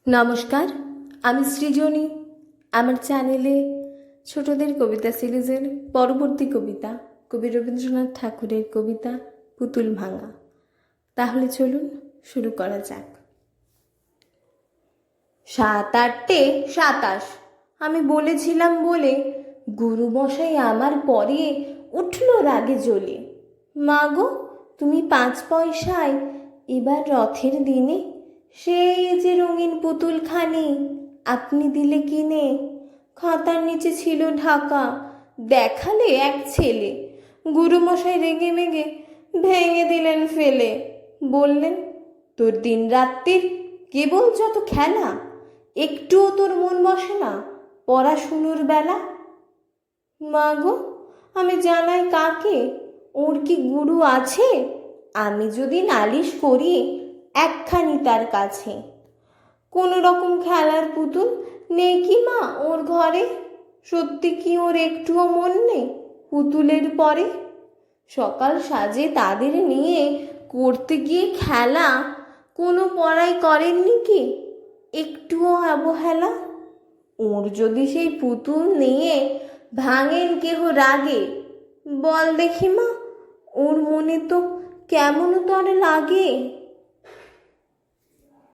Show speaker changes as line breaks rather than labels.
নমস্কার, আমি সৃজনী। আমার চ্যানেলে ছোটদের কবিতা সিরিজের পরবর্তী কবিতা কবি রবীন্দ্রনাথ ঠাকুরের কবিতা পুতুল ভাঙা। তাহলে চলুন শুরু করা যাক। 7 8 27 আমি বলেছিলাম বলে গুরুমশাই আমার পরে উঠল রাগে জ্বলে। মা গো, তুমি 5 পয়সায় এবার রথের দিনে সেই যে রঙিন পুতুলখানি আপনি দিলে কিনে। খাতার নিচে ছিল ঢাকা, দেখালে এক ছেলে। গুরুমশাই রেগে মেগে ভেঙে দিলেন ফেলে। বললেন, তোর দিন রাত্রির কেবল যত খেলা, একটুও তোর মন বসে না পড়াশুনোর বেলা। মা গো, আমি জানাই কাকে, ওর কি গুরু আছে? আমি যদি নালিশ করি একখানি তার কাছে। কোনো রকম খেলার পুতুল নেই কি মা ওর ঘরে? সত্যি কি ওর একটুও মন নেই পুতুলের পরে? সকাল সাজে তাদের নিয়ে করতে গিয়ে খেলা কোনো পড়াই করেননি কি একটুও অবহেলা? ওর যদি সেই পুতুল নিয়ে ভাঙেন কেহ রাগে, বল দেখি মা ওর মনে তো কেমন তরে লাগে।